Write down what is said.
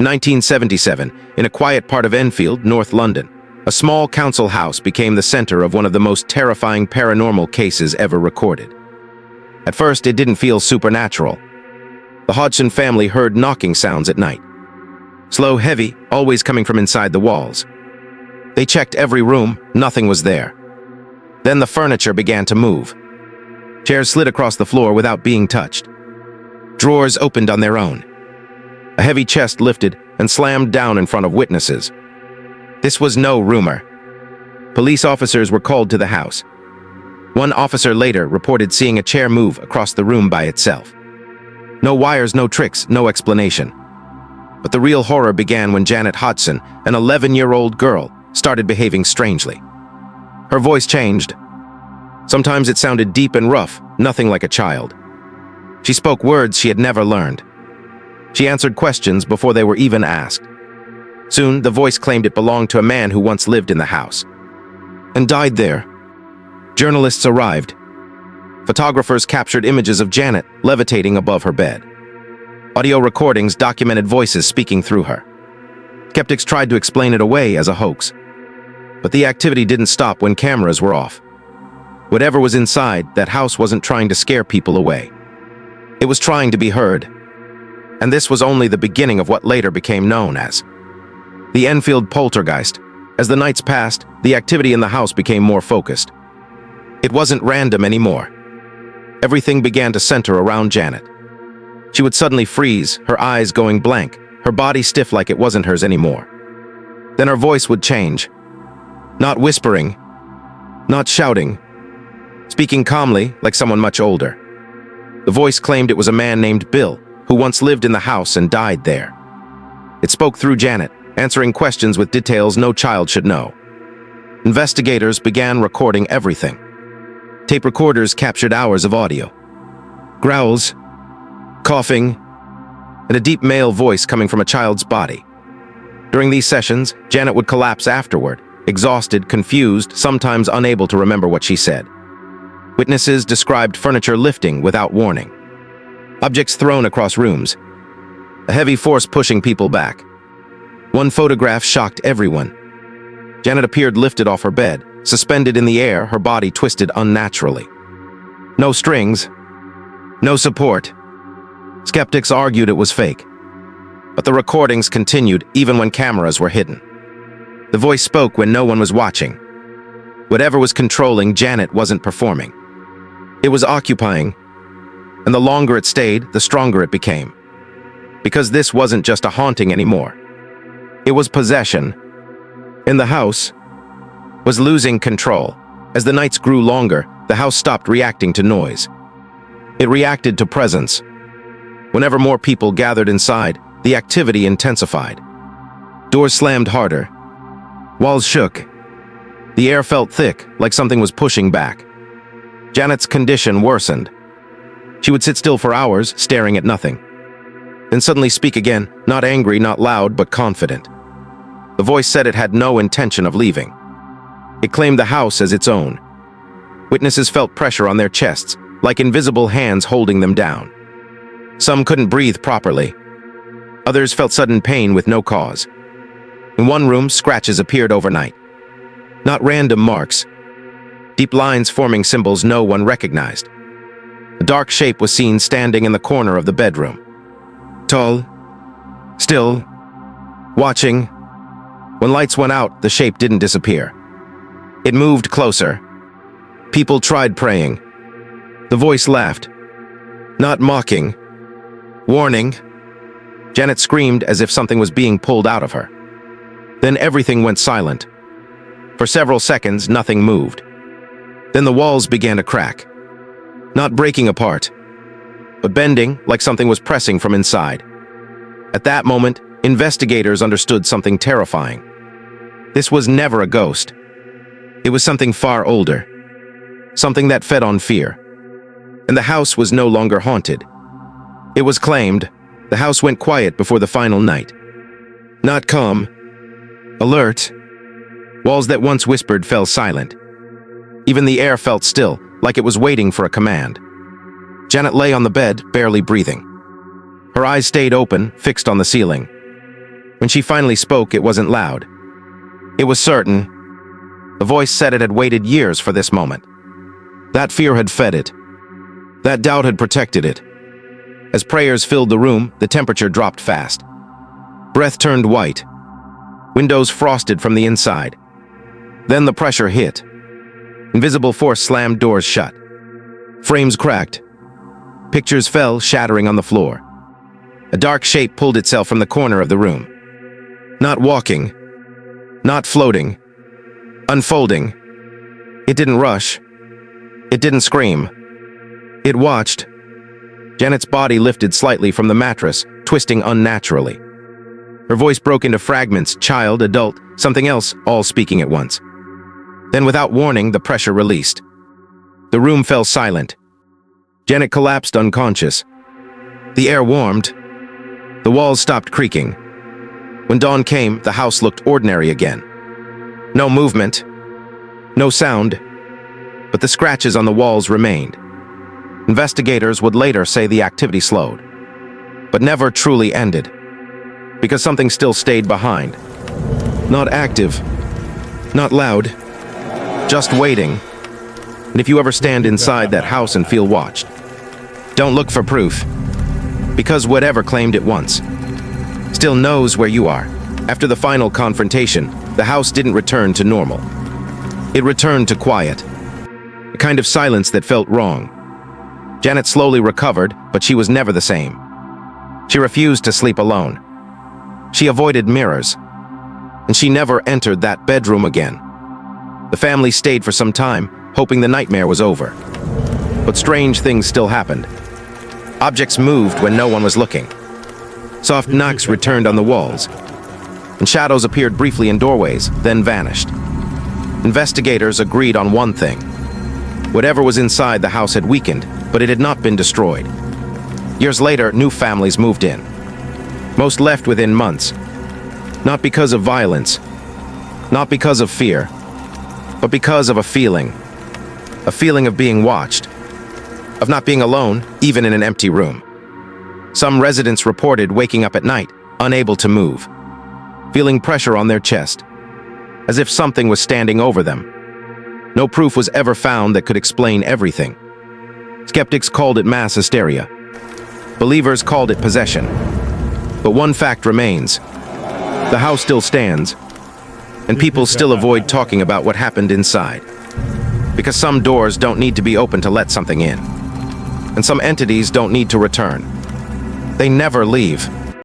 1977, in a quiet part of Enfield, North London, a small council house became the center of one of the most terrifying paranormal cases ever recorded. At first, it didn't feel supernatural. The Hodgson family heard knocking sounds at night. Slow, heavy, always coming from inside the walls. They checked every room, nothing was there. Then the furniture began to move. Chairs slid across the floor without being touched. Drawers opened on their own. A heavy chest lifted and slammed down in front of witnesses. This was no rumor. Police officers were called to the house. One officer later reported seeing a chair move across the room by itself. No wires, no tricks, no explanation. But the real horror began when Janet Hodgson, an 11-year-old girl, started behaving strangely. Her voice changed. Sometimes it sounded deep and rough, nothing like a child. She spoke words she had never learned. She answered questions before they were even asked. Soon, the voice claimed it belonged to a man who once lived in the house and died there. Journalists arrived. Photographers captured images of Janet levitating above her bed. Audio recordings documented voices speaking through her. Skeptics tried to explain it away as a hoax. But the activity didn't stop when cameras were off. Whatever was inside, that house wasn't trying to scare people away. It was trying to be heard. And this was only the beginning of what later became known as the Enfield Poltergeist. As the nights passed, the activity in the house became more focused. It wasn't random anymore. Everything began to center around Janet. She would suddenly freeze, her eyes going blank, her body stiff like it wasn't hers anymore. Then her voice would change. Not whispering, not shouting, speaking calmly like someone much older. The voice claimed it was a man named Bill, who once lived in the house and died there. It spoke through Janet, answering questions with details no child should know. Investigators began recording everything. Tape recorders captured hours of audio. Growls, coughing, and a deep male voice coming from a child's body. During these sessions, Janet would collapse afterward, exhausted, confused, sometimes unable to remember what she said. Witnesses described furniture lifting without warning. Objects thrown across rooms. A heavy force pushing people back. One photograph shocked everyone. Janet appeared lifted off her bed, suspended in the air, her body twisted unnaturally. No strings, no support. Skeptics argued it was fake. But the recordings continued even when cameras were hidden. The voice spoke when no one was watching. Whatever was controlling Janet wasn't performing. It was occupying. And the longer it stayed, the stronger it became. Because this wasn't just a haunting anymore. It was possession. And the house was losing control. As the nights grew longer, the house stopped reacting to noise. It reacted to presence. Whenever more people gathered inside, the activity intensified. Doors slammed harder. Walls shook. The air felt thick, like something was pushing back. Janet's condition worsened. She would sit still for hours, staring at nothing. Then suddenly speak again, not angry, not loud, but confident. The voice said it had no intention of leaving. It claimed the house as its own. Witnesses felt pressure on their chests, like invisible hands holding them down. Some couldn't breathe properly. Others felt sudden pain with no cause. In one room, scratches appeared overnight. Not random marks. Deep lines forming symbols no one recognized. A dark shape was seen standing in the corner of the bedroom. Tall, still, watching. When lights went out, the shape didn't disappear. It moved closer. People tried praying. The voice laughed. Not mocking. Warning. Janet screamed as if something was being pulled out of her. Then everything went silent. For several seconds, nothing moved. Then the walls began to crack. Not breaking apart, but bending like something was pressing from inside. At that moment, investigators understood something terrifying. This was never a ghost. It was something far older. Something that fed on fear. And the house was no longer haunted. It was claimed. The house went quiet before the final night. Not calm. Alert. Walls that once whispered fell silent. Even the air felt still, like it was waiting for a command. Janet lay on the bed, barely breathing. Her eyes stayed open, fixed on the ceiling. When she finally spoke, it wasn't loud. It was certain. The voice said it had waited years for this moment. That fear had fed it. That doubt had protected it. As prayers filled the room, the temperature dropped fast. Breath turned white. Windows frosted from the inside. Then the pressure hit. Invisible force slammed doors shut. Frames cracked. Pictures fell, shattering on the floor. A dark shape pulled itself from the corner of the room. Not walking. Not floating. Unfolding. It didn't rush. It didn't scream. It watched. Janet's body lifted slightly from the mattress, twisting unnaturally. Her voice broke into fragments, child, adult, something else, all speaking at once. Then, without warning, the pressure released. The room fell silent. Janet collapsed unconscious. The air warmed. The walls stopped creaking. When dawn came, the house looked ordinary again. No movement. No sound. But the scratches on the walls remained. Investigators would later say the activity slowed, but never truly ended, because something still stayed behind. Not active, not loud, just waiting. And if you ever stand inside that house and feel watched, don't look for proof, because whatever claimed it once still knows where you are. After the final confrontation, the house didn't return to normal. It returned to quiet, a kind of silence that felt wrong. Janet slowly recovered, but she was never the same. She refused to sleep alone. She avoided mirrors, and she never entered that bedroom again. The family stayed for some time, hoping the nightmare was over. But strange things still happened. Objects moved when no one was looking. Soft knocks returned on the walls, and shadows appeared briefly in doorways, then vanished. Investigators agreed on one thing. Whatever was inside the house had weakened, but it had not been destroyed. Years later, new families moved in. Most left within months. Not because of violence, not because of fear, but because of a feeling. A feeling of being watched, of not being alone, even in an empty room. Some residents reported waking up at night, unable to move, feeling pressure on their chest, as if something was standing over them. No proof was ever found that could explain everything. Skeptics called it mass hysteria. Believers called it possession. But one fact remains. The house still stands, and people still avoid talking about what happened inside. Because some doors don't need to be open to let something in. And some entities don't need to return. They never leave.